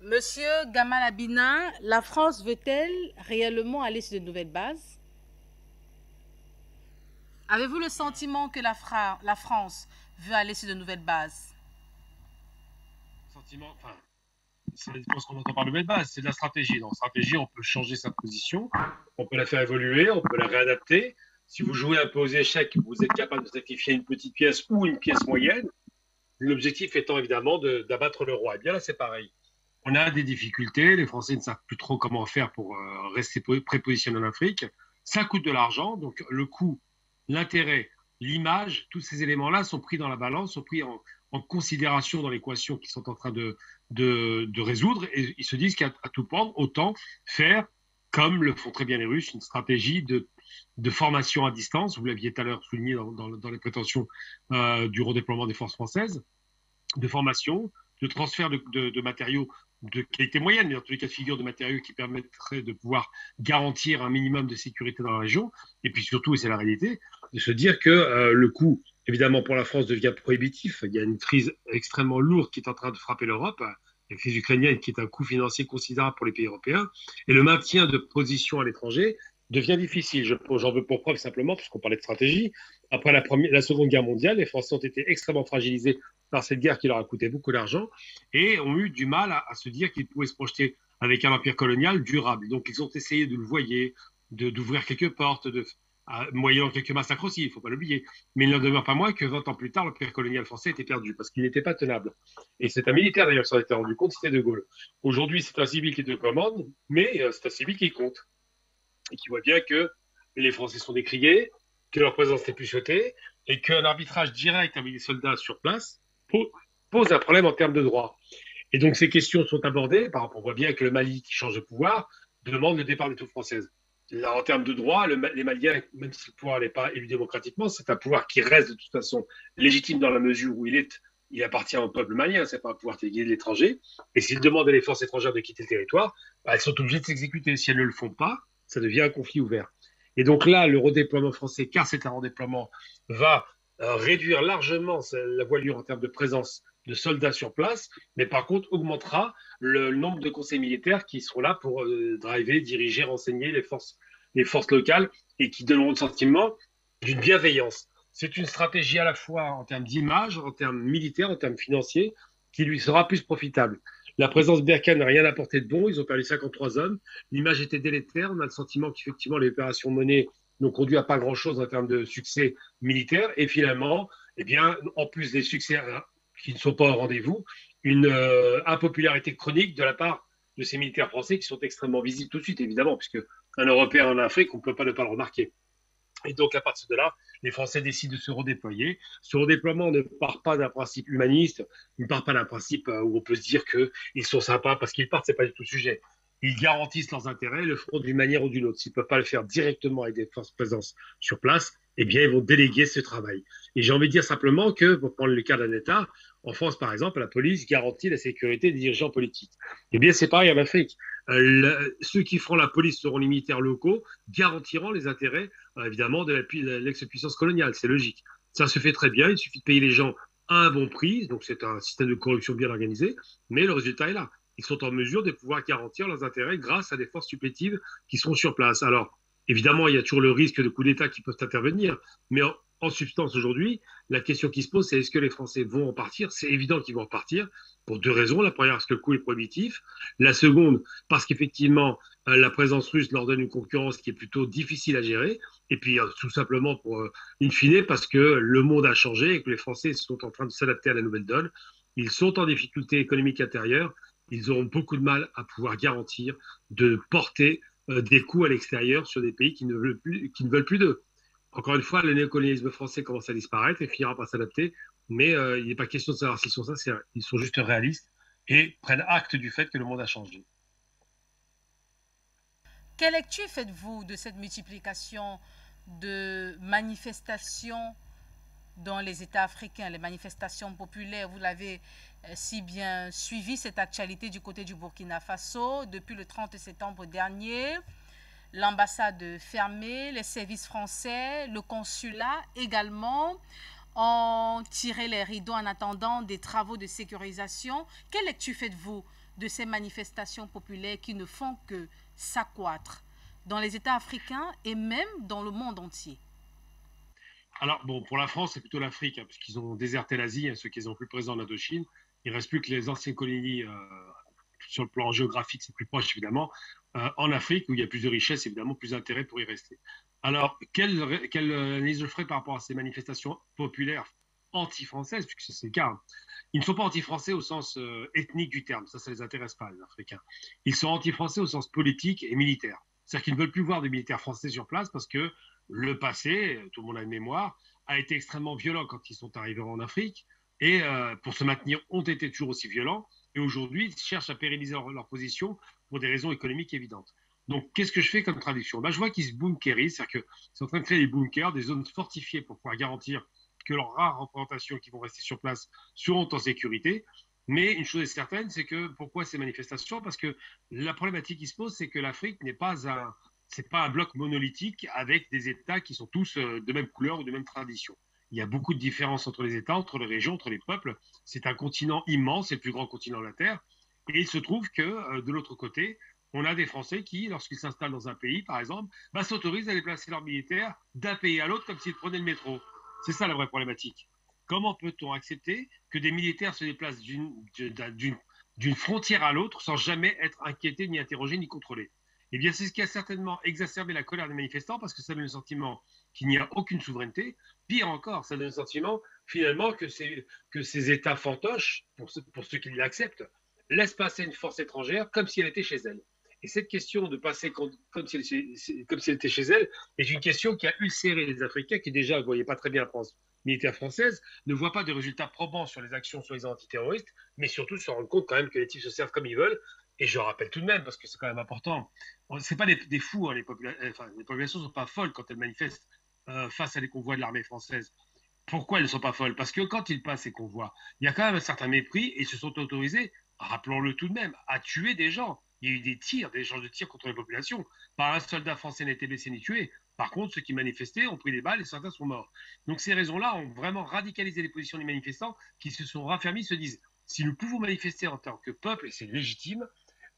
Monsieur Gamal Abina, la France veut-elle réellement aller sur de nouvelles bases? Avez-vous le sentiment que la France veut aller sur de nouvelles bases? Sentiment, enfin, ça dépend ce qu'on entend par nouvelle base, c'est de la stratégie. Dans la stratégie, on peut changer sa position, on peut la faire évoluer, on peut la réadapter. Si vous jouez un peu aux échecs, vous êtes capable de sacrifier une petite pièce ou une pièce moyenne, l'objectif étant évidemment d'abattre le roi. Et bien là, c'est pareil. On a des difficultés, les Français ne savent plus trop comment faire pour rester prépositionnés en Afrique. Ça coûte de l'argent, donc le coût, l'intérêt, l'image, tous ces éléments-là sont pris dans la balance, sont pris en considération dans l'équation qu'ils sont en train de résoudre, et ils se disent qu'à tout prendre, autant faire, comme le font très bien les Russes, une stratégie de formation à distance. Vous l'aviez tout à l'heure souligné dans les prétentions du redéploiement des forces françaises, de formation, de transfert de matériaux de qualité moyenne, mais dans tous les cas de figure de matériaux qui permettraient de pouvoir garantir un minimum de sécurité dans la région, et puis surtout, et c'est la réalité, de se dire que le coût, évidemment, pour la France devient prohibitif. Il y a une crise extrêmement lourde qui est en train de frapper l'Europe, la crise ukrainienne qui est un coût financier considérable pour les pays européens, et le maintien de positions à l'étranger devient difficile. J'en veux pour preuve simplement, puisqu'on parlait de stratégie, après la Seconde Guerre mondiale, les Français ont été extrêmement fragilisés par cette guerre qui leur a coûté beaucoup d'argent et ont eu du mal à se dire qu'ils pouvaient se projeter avec un empire colonial durable. Donc ils ont essayé de le voyer, d'ouvrir quelques portes, moyennant quelques massacres aussi, il ne faut pas l'oublier. Mais il n'en demeure pas moins que 20 ans plus tard, l'empire colonial français était perdu parce qu'il n'était pas tenable. Et c'est un militaire d'ailleurs qui s'en était rendu compte, c'était De Gaulle. Aujourd'hui, c'est un civil qui te commande, mais c'est un civil qui compte et qui voit bien que les Français sont décriés, que leur présence n'est plus souhaitée et qu'un arbitrage direct avec des soldats sur place pose un problème en termes de droit. Et donc ces questions sont abordées, par exemple, on voit bien que le Mali, qui change de pouvoir, demande le départ des troupes françaises. Là, en termes de droit, les Maliens, même si le pouvoir n'est pas élu démocratiquement, c'est un pouvoir qui reste de toute façon légitime dans la mesure où il appartient au peuple malien, c'est pas un pouvoir délégué de l'étranger. Et s'il demande à les forces étrangères de quitter le territoire, bah, elles sont obligées de s'exécuter. Si elles ne le font pas, ça devient un conflit ouvert. Et donc là, le redéploiement français, car c'est un redéploiement, va réduire largement la voilure en termes de présence de soldats sur place, mais par contre augmentera le nombre de conseils militaires qui seront là pour driver, diriger, renseigner les forces locales et qui donneront le sentiment d'une bienveillance. C'est une stratégie à la fois en termes d'image, en termes militaires, en termes financiers, qui lui sera plus profitable. La présence Berkane n'a rien apporté de bon. Ils ont perdu 53 hommes. L'image était délétère. On a le sentiment qu'effectivement, les opérations menées n'ont conduit à pas grand-chose en termes de succès militaire. Et finalement, eh bien, en plus des succès qui ne sont pas au rendez-vous, une impopularité chronique de la part de ces militaires français qui sont extrêmement visibles tout de suite, évidemment, puisque un Européen en Afrique, on ne peut pas ne pas le remarquer. Et donc, à partir de là, les Français décident de se redéployer. Ce redéploiement ne part pas d'un principe humaniste, il ne part pas d'un principe où on peut se dire qu'ils sont sympas parce qu'ils partent, ce n'est pas du tout le sujet. Ils garantissent leurs intérêts, le feront d'une manière ou d'une autre. S'ils ne peuvent pas le faire directement avec des forces présentes sur place, eh bien, ils vont déléguer ce travail. Et j'ai envie de dire simplement que, pour prendre le cas d'un État, en France, par exemple, la police garantit la sécurité des dirigeants politiques. Eh bien, c'est pareil en Afrique. Ceux qui feront la police seront les militaires locaux, garantiront les intérêts évidemment de l'ex-puissance coloniale. C'est logique. Ça se fait très bien. Il suffit de payer les gens à un bon prix. Donc, c'est un système de corruption bien organisé. Mais le résultat est là. Ils sont en mesure de pouvoir garantir leurs intérêts grâce à des forces supplétives qui sont sur place. Alors, évidemment, il y a toujours le risque de coups d'État qui peuvent intervenir. Mais en substance, aujourd'hui, la question qui se pose, c'est est-ce que les Français vont en partir? C'est évident qu'ils vont en partir pour deux raisons. La première, parce que le coût est prohibitif. La seconde, parce qu'effectivement, la présence russe leur donne une concurrence qui est plutôt difficile à gérer. Et puis, tout simplement, in fine, parce que le monde a changé et que les Français sont en train de s'adapter à la nouvelle donne. Ils sont en difficulté économique intérieure. Ils auront beaucoup de mal à pouvoir garantir de porter des coûts à l'extérieur sur des pays qui ne veulent plus d'eux. Encore une fois, le néocolonialisme français commence à disparaître et finira par s'adapter, mais il n'est pas question de savoir s'ils sont sincères. Ils sont juste réalistes et prennent acte du fait que le monde a changé. Quelle lecture faites-vous de cette multiplication de manifestations dans les États africains, les manifestations populaires? Vous l'avez si bien suivi, cette actualité du côté du Burkina Faso depuis le 30 septembre dernier. L'ambassade fermée, les services français, le consulat également ont tiré les rideaux en attendant des travaux de sécurisation. Quelle lecture faites-vous de ces manifestations populaires qui ne font que s'accroître dans les États africains et même dans le monde entier? Alors, bon, pour la France, c'est plutôt l'Afrique, hein, puisqu'ils ont déserté l'Asie, hein, ceux qui sont plus présents en Indochine. Il ne reste plus que les anciennes colonies, sur le plan géographique, c'est plus proche évidemment, en Afrique, où il y a plus de richesses, évidemment, plus d'intérêt pour y rester. Alors, quelle analyse je ferai par rapport à ces manifestations populaires anti-françaises, puisque c'est le cas, hein. Ils ne sont pas anti-français au sens ethnique du terme, ça ne les intéresse pas, les Africains. Ils sont anti-français au sens politique et militaire. C'est-à-dire qu'ils ne veulent plus voir de militaires français sur place parce que le passé, tout le monde a une mémoire, a été extrêmement violent quand ils sont arrivés en Afrique et pour se maintenir ont été toujours aussi violents. Et aujourd'hui, ils cherchent à pérenniser leur position pour des raisons économiques évidentes. Donc, qu'est-ce que je fais comme traduction? Je vois qu'ils se bunkérisent, c'est-à-dire qu'ils sont en train de créer des bunkers, des zones fortifiées pour pouvoir garantir que leurs rares représentations qui vont rester sur place seront en sécurité. Mais une chose est certaine, c'est que pourquoi ces manifestations? Parce que la problématique qui se pose, c'est que l'Afrique n'est pas c'est pas un bloc monolithique avec des États qui sont tous de même couleur ou de même tradition. Il y a beaucoup de différences entre les États, entre les régions, entre les peuples. C'est un continent immense, c'est le plus grand continent de la Terre. Et il se trouve que de l'autre côté, on a des Français qui, lorsqu'ils s'installent dans un pays, par exemple, s'autorisent à déplacer leurs militaires d'un pays à l'autre comme s'ils prenaient le métro. C'est ça la vraie problématique. Comment peut-on accepter que des militaires se déplacent d'une frontière à l'autre sans jamais être inquiétés, ni interrogés, ni contrôlés? Eh bien, c'est ce qui a certainement exacerbé la colère des manifestants parce que ça donne le sentiment qu'il n'y a aucune souveraineté. Pire encore, ça donne le sentiment finalement que ces États fantoches, pour ceux qui l'acceptent, laissent passer une force étrangère comme si elle était chez elle. Et cette question de passer comme si elle était chez elle est une question qui a ulcéré les Africains qui déjà ne voyaient pas très bien la France militaire française, ne voient pas de résultats probants sur les actions soi-disant antiterroristes, mais surtout se rendent compte quand même que les types se servent comme ils veulent. Et je rappelle tout de même, parce que c'est quand même important, ce pas des fous, hein, les populations ne sont pas folles quand elles manifestent face à des convois de l'armée française. Pourquoi elles ne sont pas folles? Parce que quand ils passent ces convois, il y a quand même un certain mépris et ils se sont autorisés, rappelons-le tout de même, à tuer des gens. Il y a eu des tirs, des échanges de tirs contre les populations. Pas un soldat français n'a été blessé ni tué. Par contre, ceux qui manifestaient ont pris des balles et certains sont morts. Donc ces raisons-là ont vraiment radicalisé les positions des manifestants qui se sont raffermis, se disent si nous pouvons manifester en tant que peuple, et c'est légitime,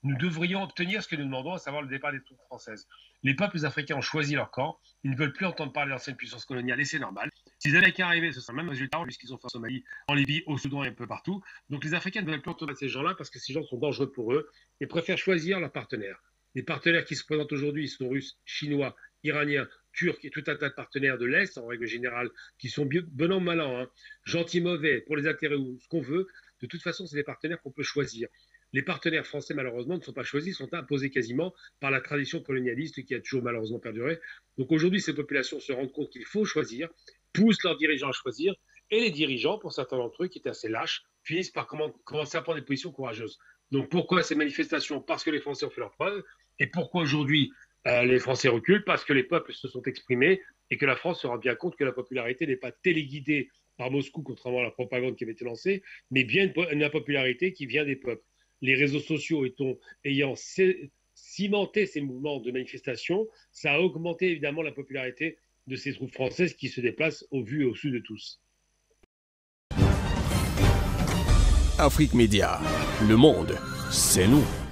nous devrions obtenir ce que nous demandons, à savoir le départ des troupes françaises. Les peuples africains ont choisi leur camp, ils ne veulent plus entendre parler d'anciennes puissances coloniales, et c'est normal. Si les Américains arrivaient, ce serait le même résultat, puisqu'ils ont fait en Somalie, en Libye, au Soudan et un peu partout. Donc les Africains ne veulent plus entendre ces gens-là parce que ces gens sont dangereux pour eux et préfèrent choisir leurs partenaires. Les partenaires qui se présentent aujourd'hui sont russes, chinois, iraniens, turcs et tout un tas de partenaires de l'Est, en règle générale, qui sont bon an, mal an, hein, gentils, mauvais, pour les intérêts ou ce qu'on veut. De toute façon, c'est des partenaires qu'on peut choisir. Les partenaires français, malheureusement, ne sont pas choisis, sont imposés quasiment par la tradition colonialiste qui a toujours malheureusement perduré. Donc aujourd'hui, ces populations se rendent compte qu'il faut choisir, poussent leurs dirigeants à choisir, et les dirigeants, pour certains d'entre eux, qui étaient assez lâches, finissent par commencer à prendre des positions courageuses. Donc pourquoi ces manifestations? Parce que les Français ont fait leurs preuves. Et pourquoi aujourd'hui les Français reculent? Parce que les peuples se sont exprimés et que la France se rend bien compte que la popularité n'est pas téléguidée par Moscou, contrairement à la propagande qui avait été lancée, mais bien une popularité qui vient des peuples. Les réseaux sociaux ayant cimenté ces mouvements de manifestation, ça a augmenté évidemment la popularité de ces troupes françaises qui se déplacent au vu et au su de tous. Afrique Média, le monde, c'est nous.